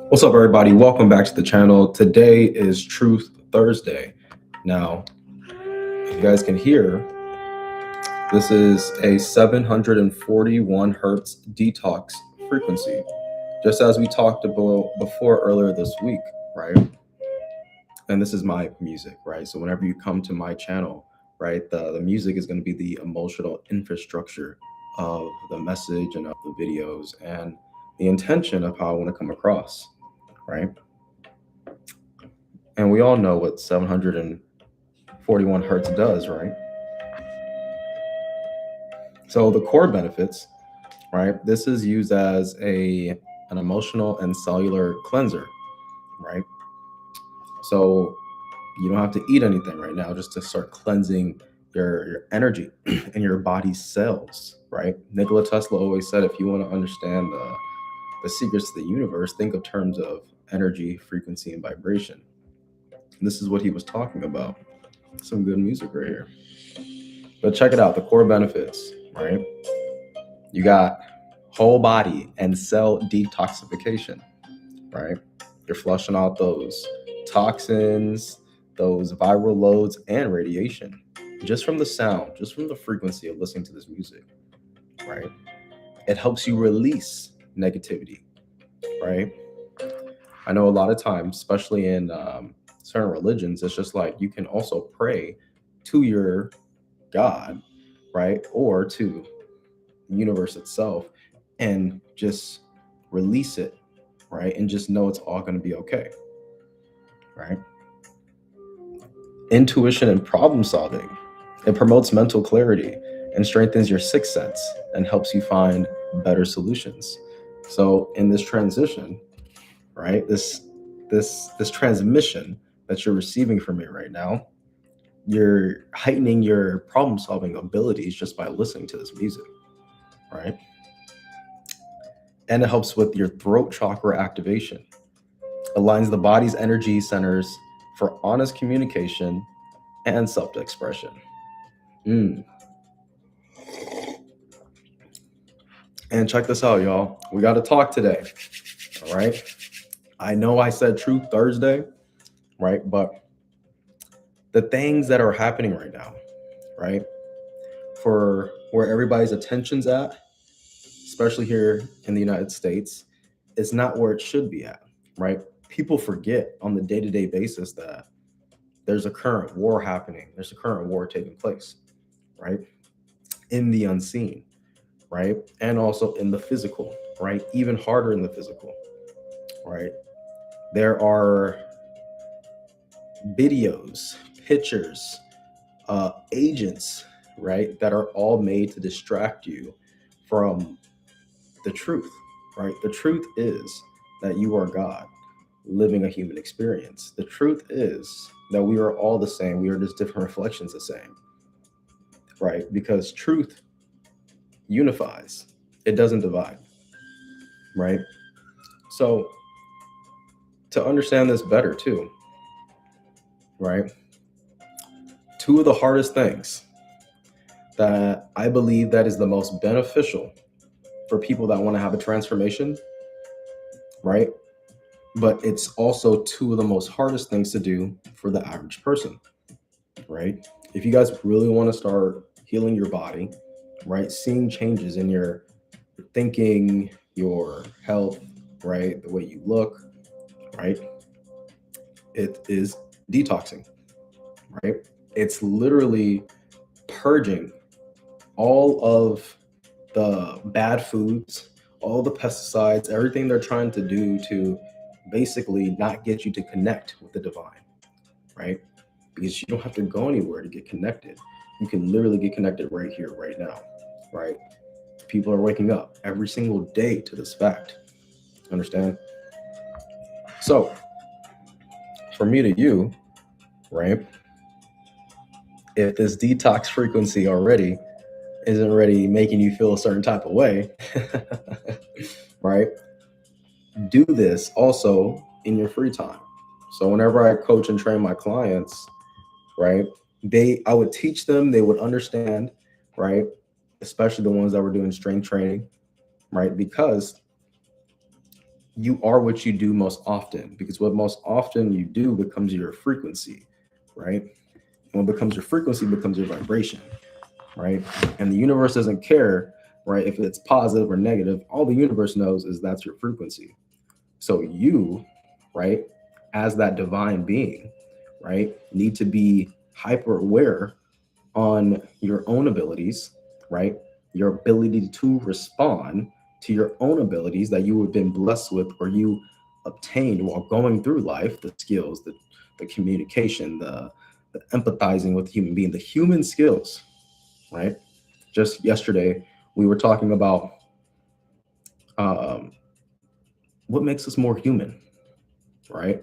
What's up, everybody? Welcome back to the channel. Today is Truth Thursday. Now, if you guys can hear, this is a 741 hertz detox frequency, just as we talked about before earlier this week, right? And this is my music, right? So whenever you come to my channel, right, the music is going to be the emotional infrastructure of the message and of the videos and the intention of how I want to come across, right? And we all know what 741 hertz does, right? So the core benefits, right? This is used as an emotional and cellular cleanser, right? So you don't have to eat anything right now just to start cleansing your energy and your body's cells, right? Nikola Tesla always said, if you want to understand the secrets of the universe, think of terms of energy, frequency, and vibration. And this is what he was talking about. Some good music right here. But check it out, the core benefits, right? You got whole body and cell detoxification, right? You're flushing out those toxins, those viral loads, and radiation just from the sound, just from the frequency of listening to this music, right? It helps you release negativity, right? I know a lot of times, especially in certain religions, it's just like you can also pray to your God, right? Or to the universe itself and just release it, right? And just know it's all going to be okay, right? Intuition and problem solving. It promotes mental clarity and strengthens your sixth sense and helps you find better solutions. So in this transition, right, this transmission that you're receiving from me right now, you're heightening your problem solving abilities just by listening to this music, right? And it helps with your throat chakra activation. Aligns the body's energy centers for honest communication and self-expression. And check this out, y'all. We got to talk today. All right. I know I said Truth Thursday, right? But the things that are happening right now, right? For where everybody's attention's at, especially here in the United States, is not where it should be at, right? People forget on the day-to-day basis that there's a current war happening. There's a current war taking place, right? In the unseen, right? And also in the physical, right? Even harder in the physical, right? There are videos, pictures, agents, right? That are all made to distract you from the truth, right? The truth is that you are God living a human experience. The truth is that we are all the same. We are just different reflections the same, right? Because truth unifies, it doesn't divide, right? So to understand this better too, right? Two of the hardest things that I believe that is the most beneficial for people that want to have a transformation, right? But it's also two of the most hardest things to do for the average person, right? If you guys really want to start healing your body, right? Seeing changes in your thinking, your health, right? The way you look, right? It is detoxing, right? It's literally purging all of the bad foods, all the pesticides, everything they're trying to do to basically not get you to connect with the divine, right? Because you don't have to go anywhere to get connected. You can literally get connected right here, right now, right? People are waking up every single day to this fact. Understand? So, from me to you, right? If this detox frequency already isn't already making you feel a certain type of way, right? Do this also in your free time. So whenever I coach and train my clients, right, I would teach them, they would understand, right? Especially the ones that were doing strength training, right? Because you are what you do most often, because what most often you do becomes your frequency, right? And what becomes your frequency becomes your vibration, right? And the universe doesn't care, right, if it's positive or negative. All the universe knows is that's your frequency. So you, right, as that divine being, right, need to be hyper aware on your own abilities, right? Your ability to respond to your own abilities that you have been blessed with or you obtained while going through life, the skills, the communication, the empathizing with the human being, the human skills, right? Just yesterday, we were talking about um, what makes us more human, right?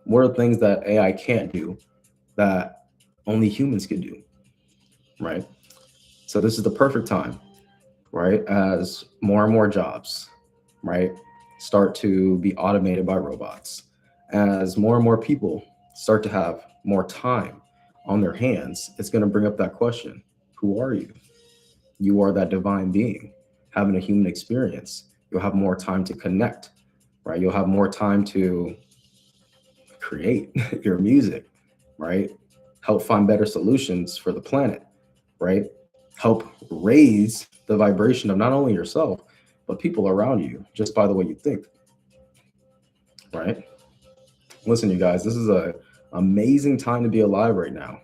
What are things that AI can't do that only humans can do, right? So this is the perfect time, right? As more and more jobs, right, start to be automated by robots, as more and more people start to have more time on their hands, it's going to bring up that question: who are you? You are that divine being having a human experience. You'll have more time to connect, right? You'll have more time to create your music, right? Help find better solutions for the planet, right? Help raise the vibration of not only yourself, but people around you just by the way you think, right? Listen, you guys, this is a amazing time to be alive right now,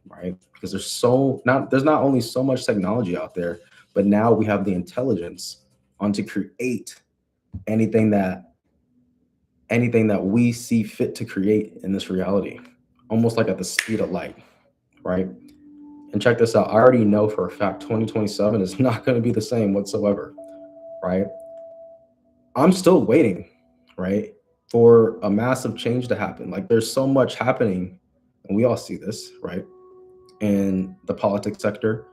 right? Because there's not only so much technology out there, but now we have the intelligence on to create anything that anything that we see fit to create in this reality, almost like at the speed of light, right? And check this out. I already know for a fact 2027 is not going to be the same whatsoever, right? I'm still waiting, right, for a massive change to happen. Like there's so much happening, and we all see this, right? In the politics sector,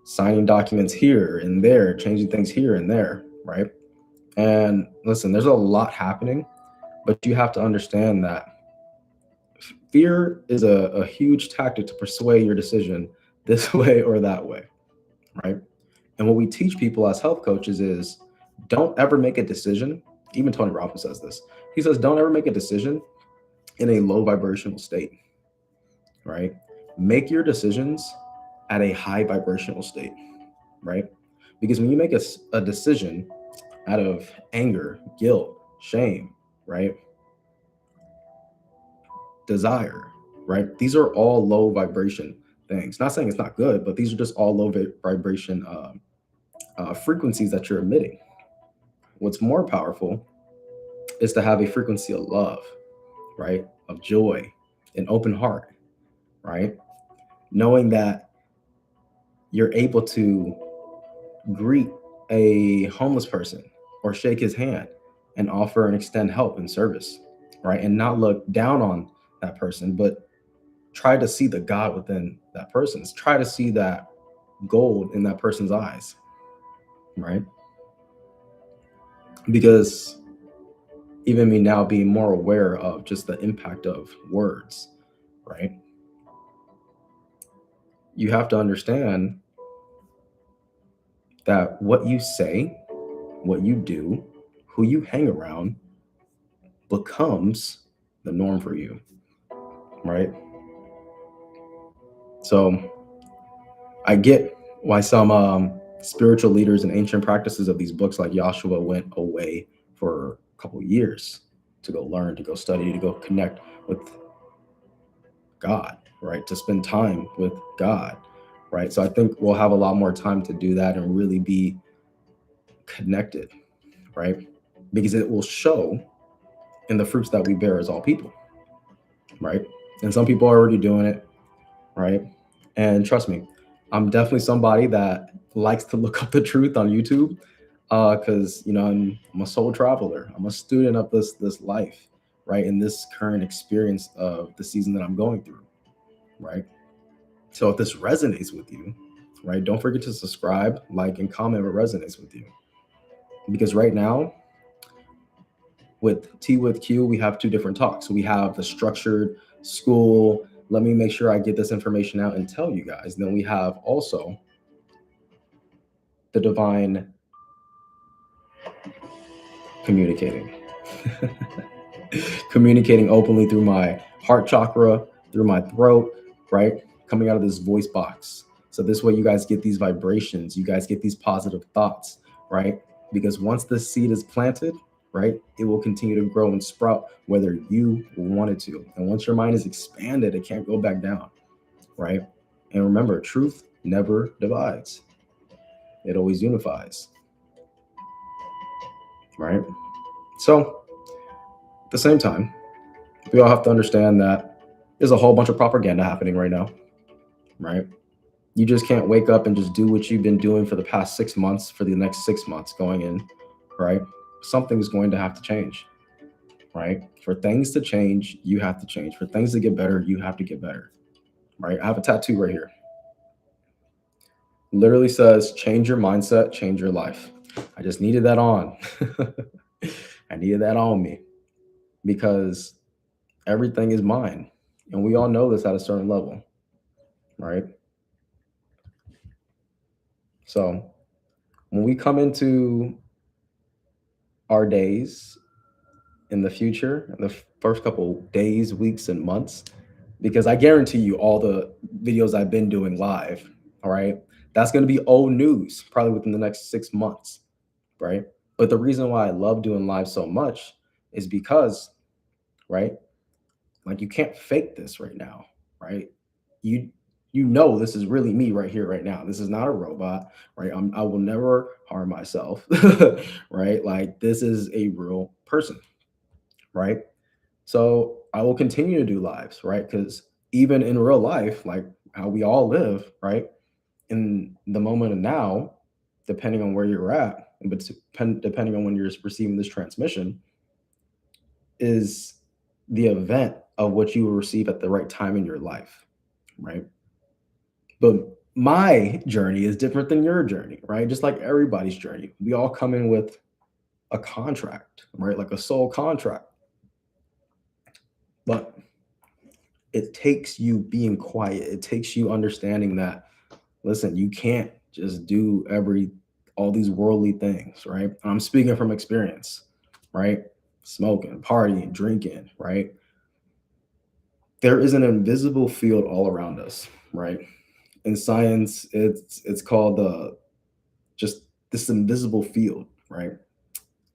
signing documents here and there, changing things here and there, right? And listen, there's a lot happening, but you have to understand that fear is a huge tactic to persuade your decision this way or that way, right? And what we teach people as health coaches is don't ever make a decision. Even Tony Robbins says this. He says, don't ever make a decision in a low vibrational state, right? Make your decisions at a high vibrational state, right? Because when you make a decision out of anger, guilt, shame, right? Desire, right? These are all low vibration things. Not saying it's not good, but these are just all low vibration frequencies that you're emitting. What's more powerful is to have a frequency of love, right? Of joy, an open heart, right? Knowing that you're able to greet a homeless person or shake his hand and offer and extend help and service, right? And not look down on that person, but try to see the God within that person. Try to see that gold in that person's eyes, right? Because even me now being more aware of just the impact of words, right? You have to understand that what you say, what you do, who you hang around becomes the norm for you, right? So I get why some spiritual leaders and ancient practices of these books like Joshua went away for a couple of years to go learn, to go study, to go connect with God, right? To spend time with God, right? So I think we'll have a lot more time to do that and really be connected, right? Because it will show in the fruits that we bear as all people, right? And some people are already doing it, right? And trust me, I'm definitely somebody that likes to look up the truth on YouTube because I'm a soul traveler. I'm a student of this life, right? In this current experience of the season that I'm going through, right? So if this resonates with you, right, don't forget to subscribe, like, and comment if it resonates with you. Because right now, with TeaWithQ, we have two different talks. We have the structured school. Let me make sure I get this information out and tell you guys. Then we have also the divine communicating, Communicating openly through my heart chakra, through my throat, right? Coming out of this voice box. So this way you guys get these vibrations, you guys get these positive thoughts, right? Because once the seed is planted, right, it will continue to grow and sprout whether you want it to. And once your mind is expanded, it can't go back down, right? And remember, truth never divides. It always unifies, right? So at the same time, we all have to understand that there's a whole bunch of propaganda happening right now, right? You just can't wake up and just do what you've been doing for the past 6 months for the next 6 months going in, right? Something's going to have to change, right? For things to change, you have to change. For things to get better, you have to get better, right? I have a tattoo right here. Literally says, change your mindset, change your life. I just needed that on. I needed that on me because everything is mine. And we all know this at a certain level, right? So when we come into our days in the future, in the first couple days, weeks, and months, because I guarantee you all the videos I've been doing live, all right, that's going to be old news probably within the next 6 months, right? But the reason why I love doing live so much is because, right, like you can't fake this right now, right? You you know this is really me right here, right now. This is not a robot, right? I will never harm myself, right? Like this is a real person, right? So I will continue to do lives, right? Because even in real life, like how we all live, right? In the moment of now, depending on where you're at, but depending on when you're receiving this transmission, is the event of what you will receive at the right time in your life, right? But my journey is different than your journey, right? Just like everybody's journey. We all come in with a contract, right? Like a soul contract. But it takes you being quiet. It takes you understanding that, listen, you can't just do all these worldly things, right? I'm speaking from experience, right? Smoking, partying, drinking, right? There is an invisible field all around us, right? In science, it's called just this invisible field, right?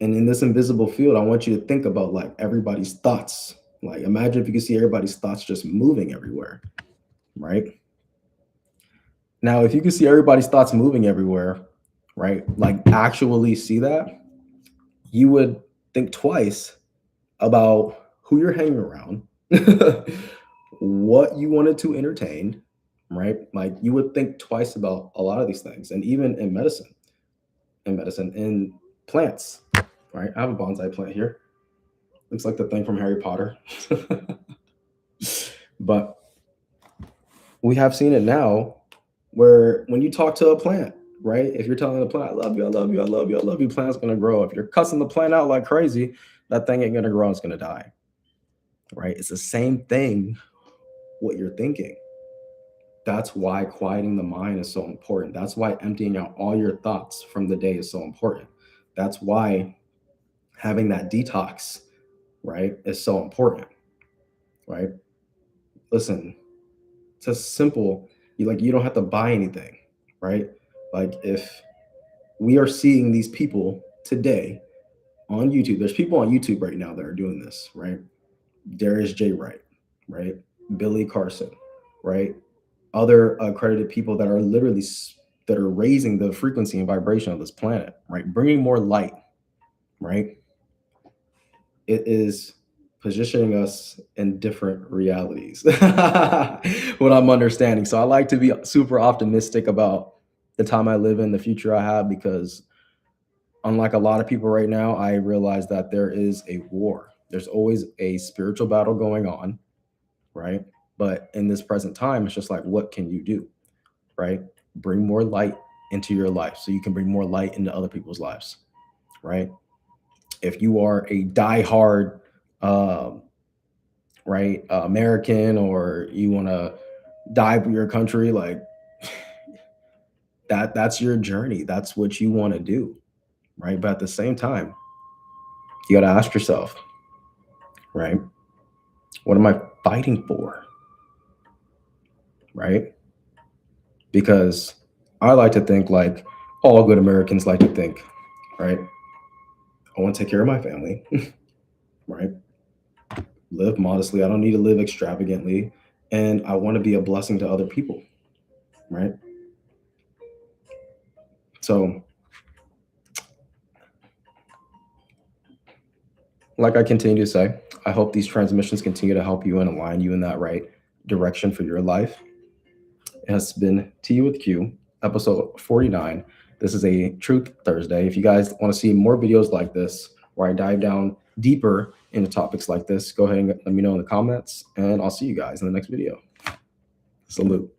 And in this invisible field, I want you to think about like everybody's thoughts. Like imagine if you could see everybody's thoughts just moving everywhere, right? Now, if you could see everybody's thoughts moving everywhere, right? Like actually see that, you would think twice about who you're hanging around, what you wanted to entertain, right? Like you would think twice about a lot of these things. And even in plants, right? I have a bonsai plant here. Looks like the thing from Harry Potter. But we have seen it now where when you talk to a plant, right? If you're telling the plant, I love you, I love you, I love you, I love you, plant's gonna grow. If you're cussing the plant out like crazy, that thing ain't gonna grow, it's gonna die. Right? It's the same thing what you're thinking. That's why quieting the mind is so important. That's why emptying out all your thoughts from the day is so important. That's why having that detox, right, is so important, right? Listen, it's a simple, you don't have to buy anything, right? Like if we are seeing these people today on YouTube, there's people on YouTube right now that are doing this, right? Darius J. Wright, right? Billy Carson, right? Other accredited people that are literally that are raising the frequency and vibration of this planet, right? Bringing more light, right? It is positioning us in different realities. What I'm understanding. So I like to be super optimistic about the time I live in, the future I have, because unlike a lot of people right now, I realize that there is a war. There's always a spiritual battle going on, right? But in this present time, it's just like, what can you do, right? Bring more light into your life so you can bring more light into other people's lives, right? If you are a diehard, um, right, American, or you want to die for your country, like that's your journey. That's what you want to do, right? But at the same time, You got to ask yourself, right? What am I fighting for? Right? Because I like to think like all good Americans like to think, right? I want to take care of my family, right? Live modestly. I don't need to live extravagantly. And I want to be a blessing to other people, right? So, like I continue to say, I hope these transmissions continue to help you and align you in that right direction for your life. It has been Tea with Q, episode 49. This is a Truth Thursday. If you guys want to see more videos like this, where I dive down deeper into topics like this, go ahead and let me know in the comments, and I'll see you guys in the next video. Salute.